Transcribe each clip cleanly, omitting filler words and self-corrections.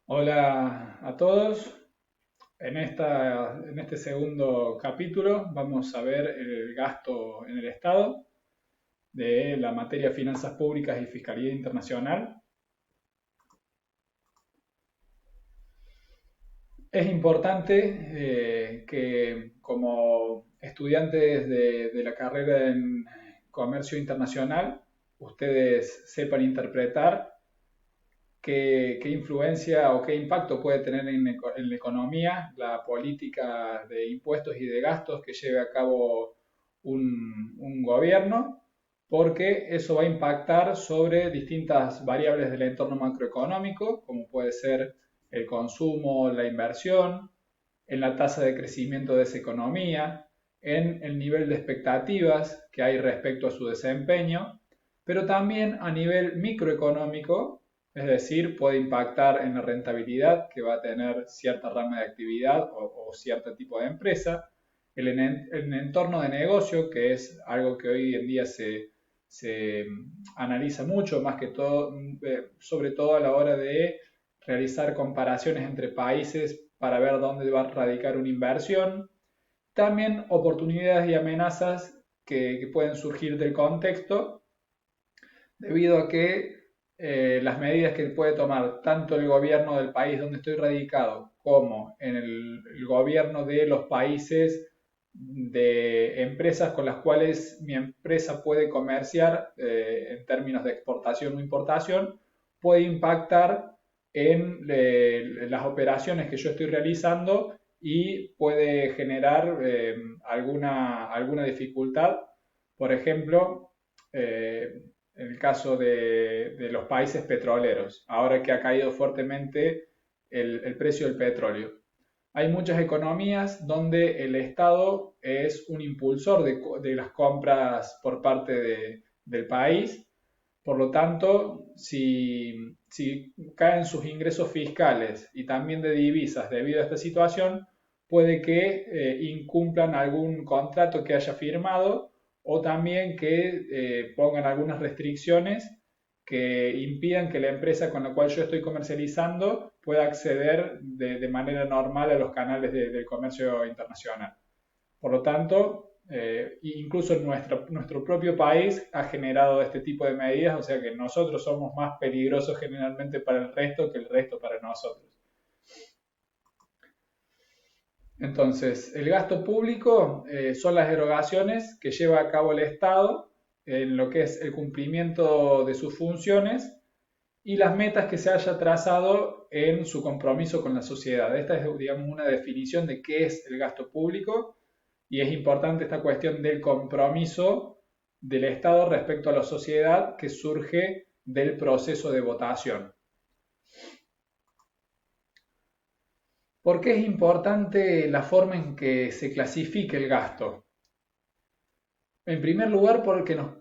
Hola a todos. En este segundo capítulo vamos a ver el gasto en el Estado de la materia finanzas públicas y fiscalidad internacional. Es importante que como estudiantes de la carrera en comercio internacional, ustedes sepan interpretar qué influencia o qué impacto puede tener en la economía la política de impuestos y de gastos que lleve a cabo un gobierno, porque eso va a impactar sobre distintas variables del entorno macroeconómico, como puede ser el consumo, la inversión, en la tasa de crecimiento de esa economía, en el nivel de expectativas que hay respecto a su desempeño, pero también a nivel microeconómico, es decir, puede impactar en la rentabilidad que va a tener cierta rama de actividad o cierto tipo de empresa, el entorno de negocio, que es algo que hoy en día se analiza mucho, más que todo, sobre todo a la hora de realizar comparaciones entre países para ver dónde va a radicar una inversión. También oportunidades y amenazas que pueden surgir del contexto debido a que las medidas que puede tomar tanto el gobierno del país donde estoy radicado como en el gobierno de los países de empresas con las cuales mi empresa puede comerciar en términos de exportación o importación, puede impactar en las operaciones que yo estoy realizando y puede generar alguna dificultad. Por ejemplo, en el caso de los países petroleros, ahora que ha caído fuertemente el precio del petróleo. Hay muchas economías donde el Estado es un impulsor de las compras por parte del país. Por lo tanto, si caen sus ingresos fiscales y también de divisas debido a esta situación, puede que incumplan algún contrato que haya firmado o también que pongan algunas restricciones que impidan que la empresa con la cual yo estoy comercializando pueda acceder de manera normal a los canales del comercio internacional. Por lo tanto, incluso nuestro propio país ha generado este tipo de medidas, o sea que nosotros somos más peligrosos generalmente para el resto que el resto para nosotros. Entonces, el gasto público son las erogaciones que lleva a cabo el Estado en lo que es el cumplimiento de sus funciones y las metas que se haya trazado en su compromiso con la sociedad. Esta es, digamos, una definición de qué es el gasto público y es importante esta cuestión del compromiso del Estado respecto a la sociedad que surge del proceso de votación. ¿Por qué es importante la forma en que se clasifique el gasto? En primer lugar, porque nos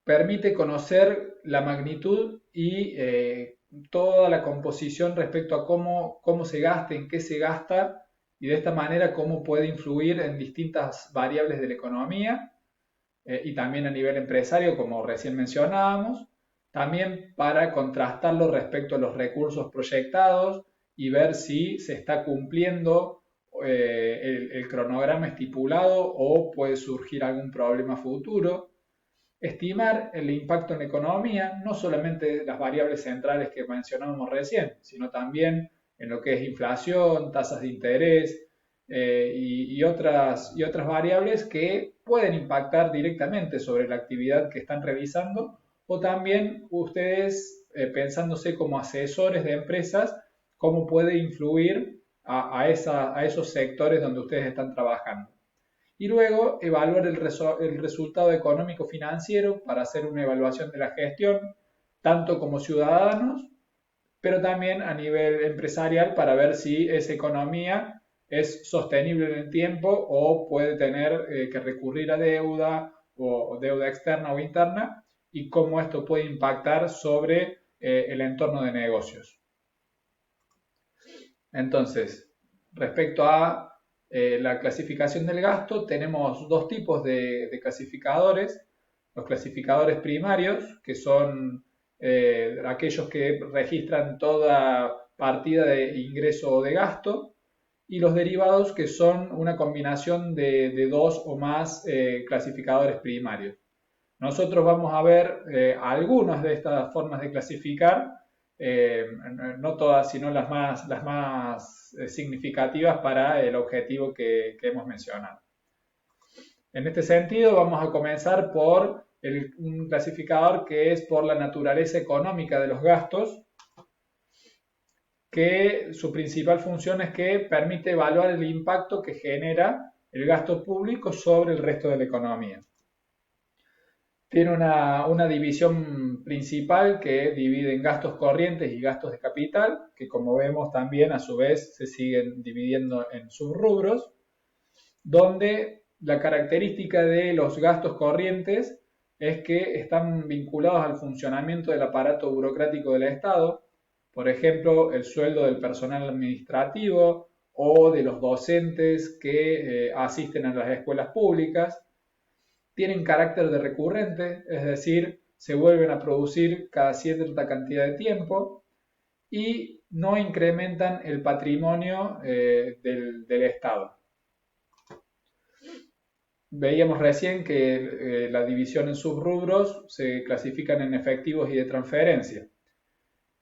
permite conocer la magnitud y toda la composición respecto a cómo se gasta, en qué se gasta y de esta manera cómo puede influir en distintas variables de la economía y también a nivel empresario, como recién mencionábamos, también para contrastarlo respecto a los recursos proyectados y ver si se está cumpliendo el cronograma estipulado o puede surgir algún problema futuro. Estimar el impacto en la economía, no solamente las variables centrales que mencionábamos recién, sino también en lo que es inflación, tasas de interés y otras variables que pueden impactar directamente sobre la actividad que están realizando o también ustedes pensándose como asesores de empresas, cómo puede influir a esos sectores donde ustedes están trabajando y luego evaluar el resultado económico financiero para hacer una evaluación de la gestión, tanto como ciudadanos, pero también a nivel empresarial para ver si esa economía es sostenible en el tiempo o puede tener que recurrir a deuda o deuda externa o interna y cómo esto puede impactar sobre el entorno de negocios. Entonces, respecto a la clasificación del gasto, tenemos dos tipos de clasificadores. Los clasificadores primarios, que son aquellos que registran toda partida de ingreso o de gasto, y los derivados que son una combinación de dos o más clasificadores primarios. Nosotros vamos a ver algunas de estas formas de clasificar, no todas, sino las más significativas para el objetivo que hemos mencionado. En este sentido, vamos a comenzar por un clasificador que es por la naturaleza económica de los gastos, que su principal función es que permite evaluar el impacto que genera el gasto público sobre el resto de la economía. Tiene una división principal que divide en gastos corrientes y gastos de capital, que como vemos también a su vez se siguen dividiendo en subrubros, donde la característica de los gastos corrientes es que están vinculados al funcionamiento del aparato burocrático del Estado, por ejemplo, el sueldo del personal administrativo o de los docentes que asisten a las escuelas públicas. Tienen carácter de recurrente, es decir, se vuelven a producir cada cierta cantidad de tiempo y no incrementan el patrimonio del Estado. Veíamos recién que la división en subrubros se clasifican en efectivos y de transferencia.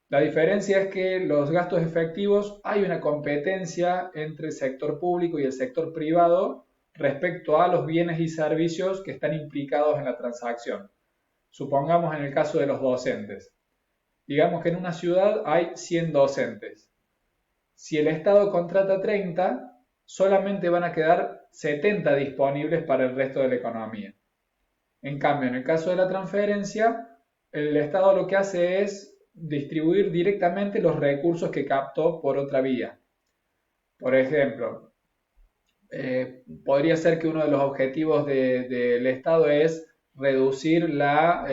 La diferencia es que los gastos efectivos hay una competencia entre el sector público y el sector privado respecto a los bienes y servicios que están implicados en la transacción. Supongamos en el caso de los docentes. Digamos que en una ciudad hay 100 docentes. Si el Estado contrata 30, solamente van a quedar 70 disponibles para el resto de la economía. En cambio, en el caso de la transferencia, el Estado lo que hace es distribuir directamente los recursos que captó por otra vía. Por ejemplo, podría ser que uno de los objetivos del Estado es reducir la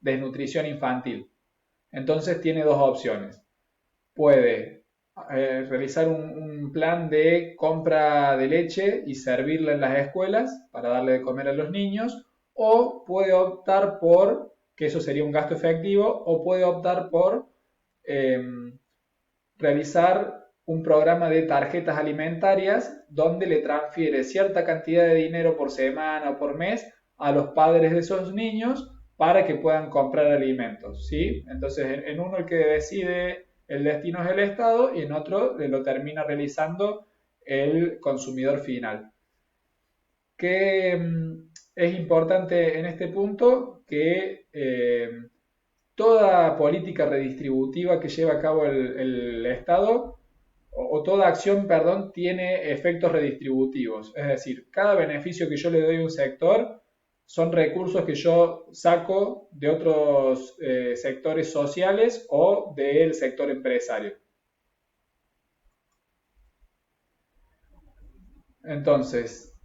desnutrición infantil. Entonces tiene dos opciones. Puede realizar un plan de compra de leche y servirla en las escuelas para darle de comer a los niños, o puede optar por, que eso sería un gasto efectivo, o puede optar por realizar un programa de tarjetas alimentarias donde le transfiere cierta cantidad de dinero por semana o por mes a los padres de esos niños para que puedan comprar alimentos, ¿sí? Entonces, en uno el que decide el destino es el Estado y en otro lo termina realizando el consumidor final. Que es importante en este punto que toda política redistributiva que lleva a cabo el Estado o toda acción, perdón, tiene efectos redistributivos. Es decir, cada beneficio que yo le doy a un sector son recursos que yo saco de otros sectores sociales o del sector empresario. Entonces,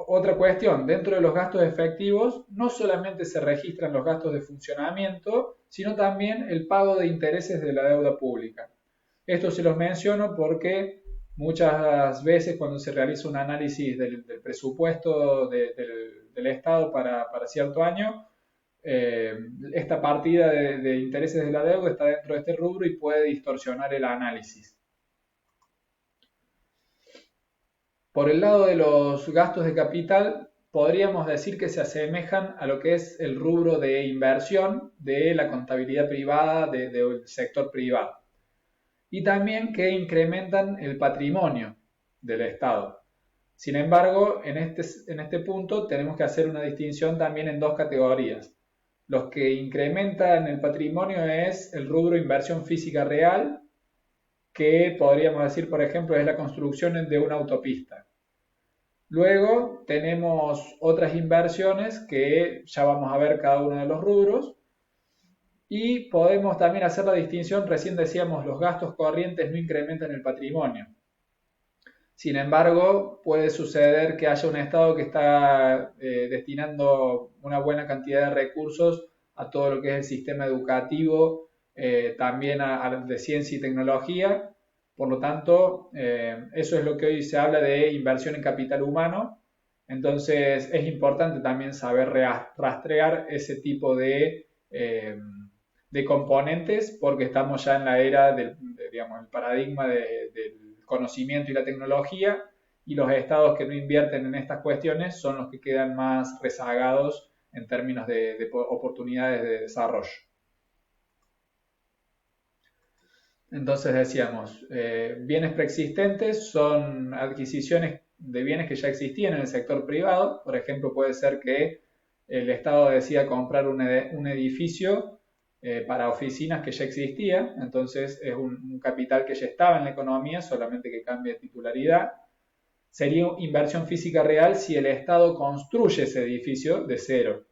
otra cuestión, dentro de los gastos efectivos no solamente se registran los gastos de funcionamiento, sino también el pago de intereses de la deuda pública. Esto se los menciono porque muchas veces cuando se realiza un análisis del presupuesto del Estado para cierto año, esta partida de intereses de la deuda está dentro de este rubro y puede distorsionar el análisis. Por el lado de los gastos de capital, podríamos decir que se asemejan a lo que es el rubro de inversión de la contabilidad privada del sector privado. Y también que incrementan el patrimonio del Estado. Sin embargo, en este punto tenemos que hacer una distinción también en dos categorías. Los que incrementan el patrimonio es el rubro inversión física real, que podríamos decir, por ejemplo, es la construcción de una autopista. Luego tenemos otras inversiones que ya vamos a ver cada uno de los rubros y podemos también hacer la distinción, recién decíamos los gastos corrientes no incrementan el patrimonio. Sin embargo, puede suceder que haya un Estado que está destinando una buena cantidad de recursos a todo lo que es el sistema educativo, también de ciencia y tecnología. Por lo tanto, eso es lo que hoy se habla de inversión en capital humano. Entonces, es importante también saber rastrear ese tipo de de componentes porque estamos ya en la era digamos, el paradigma del conocimiento y la tecnología, y los estados que no invierten en estas cuestiones son los que quedan más rezagados en términos de oportunidades de desarrollo. Entonces decíamos, bienes preexistentes son adquisiciones de bienes que ya existían en el sector privado. Por ejemplo, puede ser que el Estado decida comprar un edificio para oficinas que ya existía, entonces es un capital que ya estaba en la economía, solamente que cambia de titularidad. Sería inversión física real si el Estado construye ese edificio de cero.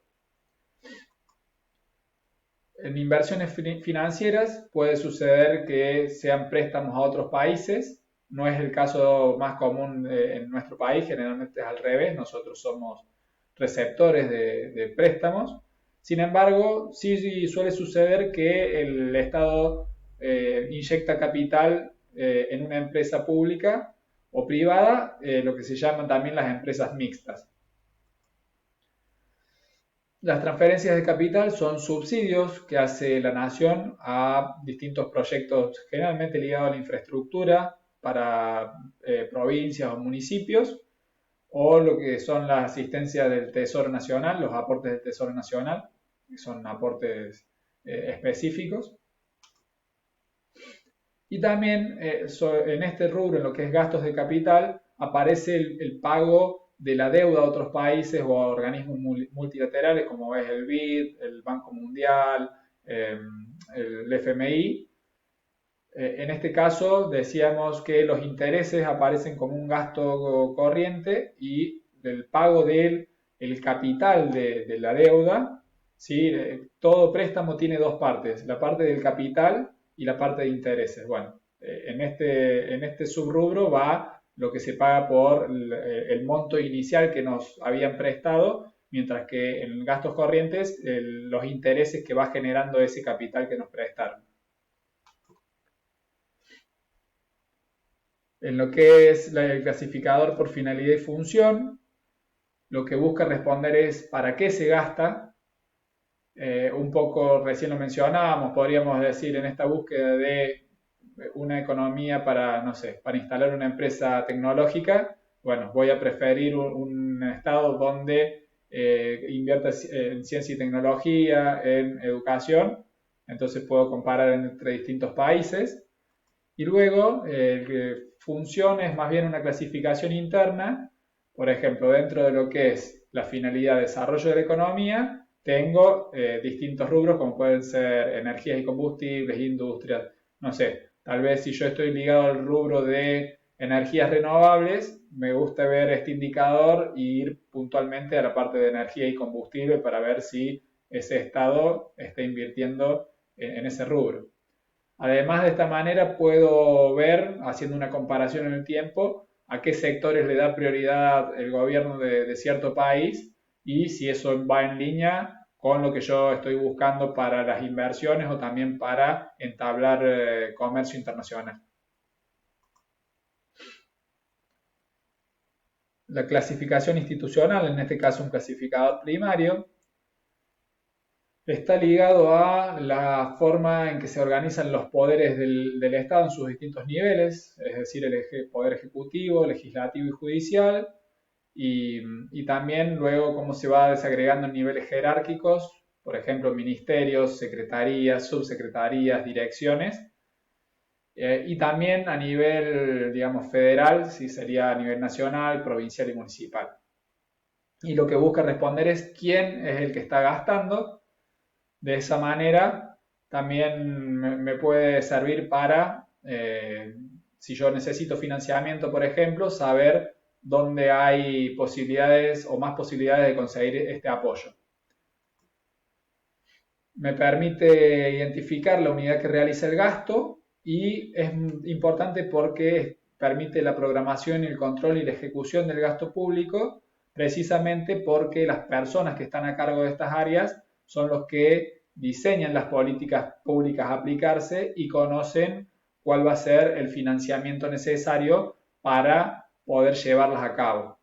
En inversiones financieras puede suceder que sean préstamos a otros países. No es el caso más común en nuestro país, generalmente es al revés. Nosotros somos receptores de préstamos. Sin embargo, sí suele suceder que el Estado inyecta capital en una empresa pública o privada, lo que se llaman también las empresas mixtas. Las transferencias de capital son subsidios que hace la nación a distintos proyectos generalmente ligados a la infraestructura para provincias o municipios, o lo que son las asistencias del Tesoro Nacional, los aportes del Tesoro Nacional, que son aportes específicos. Y también en este rubro, en lo que es gastos de capital, aparece el pago de la deuda a otros países o a organismos multilaterales como es el BID, el Banco Mundial, el FMI. En este caso decíamos que los intereses aparecen como un gasto corriente y el pago del capital de la deuda, ¿sí? Todo préstamo tiene dos partes, la parte del capital y la parte de intereses. Bueno, en este subrubro va lo que se paga por el monto inicial que nos habían prestado, mientras que en gastos corrientes los intereses que va generando ese capital que nos prestaron. En lo que es el clasificador por finalidad y función, lo que busca responder es para qué se gasta. Un poco recién lo mencionábamos, podríamos decir en esta búsqueda de una economía para, no sé, para instalar una empresa tecnológica. Bueno, voy a preferir un estado donde invierta en ciencia y tecnología, en educación, entonces puedo comparar entre distintos países. Y luego, función es más bien una clasificación interna. Por ejemplo, dentro de lo que es la finalidad de desarrollo de la economía, tengo distintos rubros como pueden ser energías y combustibles, industrias, no sé, tal vez si yo estoy ligado al rubro de energías renovables, me gusta ver este indicador e ir puntualmente a la parte de energía y combustible para ver si ese estado está invirtiendo en ese rubro. Además, de esta manera puedo ver, haciendo una comparación en el tiempo, a qué sectores le da prioridad el gobierno de cierto país y si eso va en línea con lo que yo estoy buscando para las inversiones o también para entablar comercio internacional. La clasificación institucional, en este caso un clasificador primario, está ligado a la forma en que se organizan los poderes del Estado en sus distintos niveles, es decir, el poder ejecutivo, legislativo y judicial, y también luego cómo se va desagregando en niveles jerárquicos, por ejemplo, ministerios, secretarías, subsecretarías, direcciones, y también a nivel, digamos, federal, si sería a nivel nacional, provincial y municipal. Y lo que busca responder es quién es el que está gastando. De esa manera también me puede servir para, si yo necesito financiamiento, por ejemplo, saber dónde hay posibilidades o más posibilidades de conseguir este apoyo. Me permite identificar la unidad que realiza el gasto y es importante porque permite la programación, el control y la ejecución del gasto público, precisamente porque las personas que están a cargo de estas áreas son los que diseñan las políticas públicas a aplicarse y conocen cuál va a ser el financiamiento necesario para poder llevarlas a cabo.